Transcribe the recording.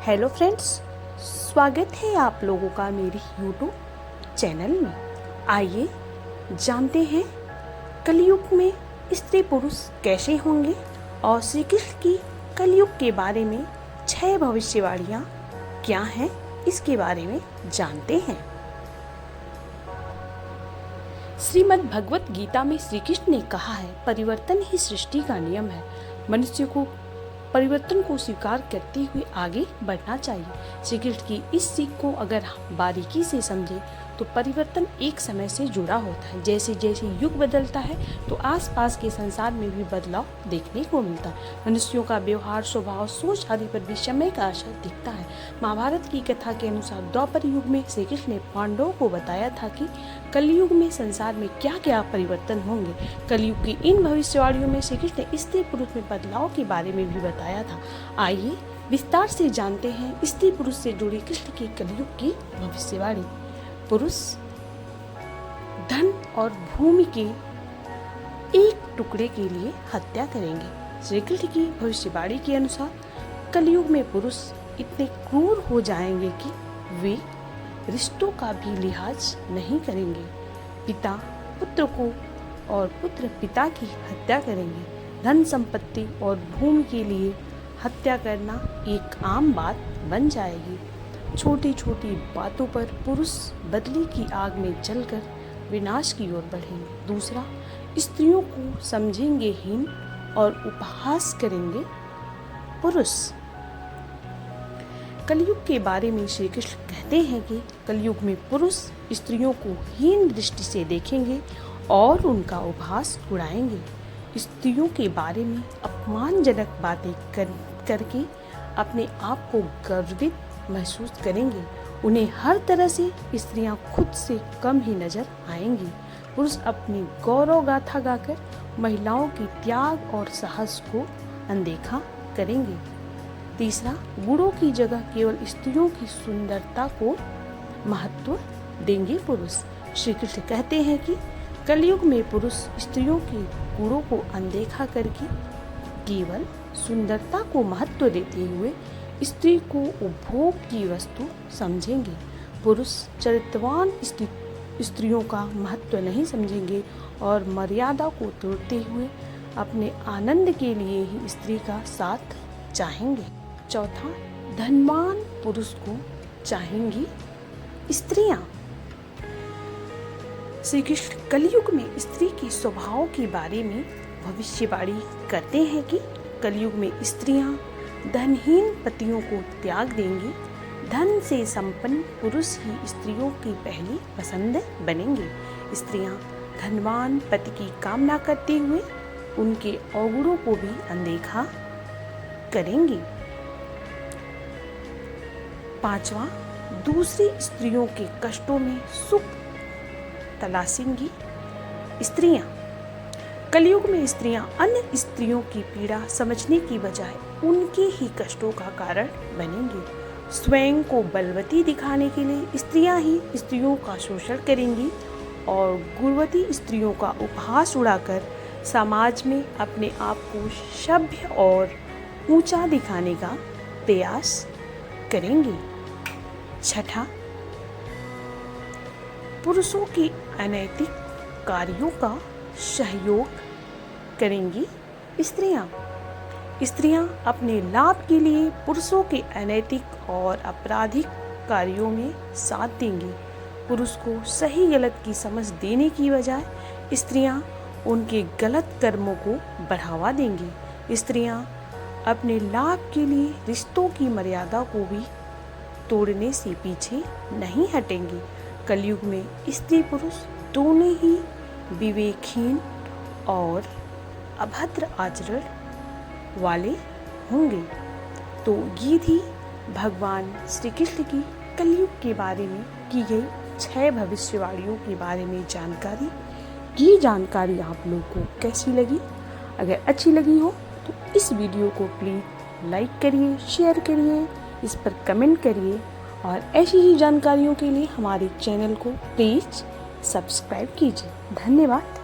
Hello friends, स्वागत है आप लोगों का मेरी यूट्यूब चैनल में। आइए जानते हैं कलयुग में स्त्री पुरुष कैसे होंगे और श्री कृष्ण की कलयुग के बारे में 6 भविष्यवाणियाँ क्या हैं, इसके बारे में जानते हैं। श्रीमद् भगवत गीता में श्री कृष्ण ने कहा है, परिवर्तन ही सृष्टि का नियम है। मनुष्य को परिवर्तन को स्वीकार करते हुए आगे बढ़ना चाहिए। श्री कृष्ण की इस सीख को अगर बारीकी से समझे तो परिवर्तन एक समय से जुड़ा होता है। जैसे जैसे युग बदलता है तो आसपास के संसार में भी बदलाव देखने को मिलता है। मनुष्यों का व्यवहार, स्वभाव, सोच आदि पर भी समय का असर दिखता है। महाभारत की कथा के अनुसार द्वापर युग में श्री कृष्ण ने पांडवों को बताया था कि कलयुग में संसार में क्या क्या परिवर्तन होंगे। कलयुग की इन भविष्यवाणियों में श्री कृष्ण ने स्त्री पुरुष में बदलाव के बारे में भी बताया था। आइए विस्तार से जानते हैं स्त्री पुरुष से जुड़ी कृष्ण की कलयुग की भविष्यवाणी। पुरुष धन और भूमि के एक टुकड़े के लिए हत्या करेंगे। श्री कृष्ण की भविष्यवाणी के अनुसार कलयुग में पुरुष इतने क्रूर हो जाएंगे कि वे रिश्तों का भी लिहाज नहीं करेंगे। पिता पुत्र को और पुत्र पिता की हत्या करेंगे। धन संपत्ति और भूमि के लिए हत्या करना एक आम बात बन जाएगी। छोटी छोटी बातों पर पुरुष बदले की आग में जलकर विनाश की ओर बढ़ेंगे। दूसरा, स्त्रियों को समझेंगे हीन और उपहास करेंगे पुरुष। कलयुग के बारे में श्री कृष्ण कहते हैं कि कलयुग में पुरुष स्त्रियों को हीन दृष्टि से देखेंगे और उनका उपहास उड़ाएंगे। स्त्रियों के बारे में अपमानजनक बातें करके अपने आप को गर्वित महसूस करेंगे। उन्हें हर तरह से स्त्रियां खुद से कम ही नजर आएंगी। पुरुष अपनी गौरव गाथा गाकर महिलाओं की त्याग और साहस को अनदेखा करेंगे। तीसरा, गुणों की जगह केवल स्त्रियों की सुंदरता को महत्व देंगे पुरुष। श्री कृष्ण कहते हैं कि कलयुग में पुरुष स्त्रियों के गुणों को अनदेखा करके केवल सुंदरता को महत्व देते हुए स्त्री को उपभोग की वस्तु समझेंगे। पुरुष चरित्रवान स्त्रियों का महत्व नहीं समझेंगे और मर्यादा को तोड़ते हुए अपने आनंद के लिए ही स्त्री का साथ चाहेंगे। चौथा, धनवान पुरुष को चाहेंगी स्त्रियां। श्री कृष्ण कलयुग में स्त्री के स्वभाव के बारे में भविष्यवाणी करते हैं कि कलयुग में स्त्रियां धनहीन पतियों को त्याग देंगी। धन से संपन्न पुरुष ही स्त्रियों की पहली पसंद बनेंगे। स्त्रियां धनवान पति की कामना करते हुए उनके अवगुणों को भी अनदेखा करेंगी। पांचवा, दूसरी स्त्रियों के कष्टों में सुख तलाशेंगी स्त्रियां। कलयुग में स्त्रियां अन्य स्त्रियों की पीड़ा समझने की बजाय उनके ही कष्टों का कारण बनेंगी। स्वयं को बलवती दिखाने के लिए स्त्रियां ही स्त्रियों का शोषण करेंगी और गुणवती स्त्रियों का उपहास उड़ाकर समाज में अपने आप को सभ्य और ऊंचा दिखाने का प्रयास करेंगी। छठा, पुरुषों के अनैतिक कार्यों का सहयोग करेंगी स्त्रियां। स्त्रियां अपने लाभ के लिए पुरुषों के अनैतिक और आपराधिक कार्यों में साथ देंगी। पुरुष को सही गलत की समझ देने की बजाय स्त्रियां उनके गलत कर्मों को बढ़ावा देंगी। स्त्रियां अपने लाभ के लिए रिश्तों की मर्यादा को भी तोड़ने से पीछे नहीं हटेंगी। कलयुग में स्त्री पुरुष दोनों ही विवेकहीन और अभद्र आचरण वाले होंगे। तो ये थी भगवान श्री कृष्ण की कलयुग के बारे में की गई 6 भविष्यवाणियों के बारे में जानकारी। ये जानकारी आप लोग को कैसी लगी? अगर अच्छी लगी हो तो इस वीडियो को प्लीज़ लाइक करिए, शेयर करिए, इस पर कमेंट करिए और ऐसी ही जानकारियों के लिए हमारे चैनल को प्लीज़ सब्सक्राइब कीजिए। धन्यवाद।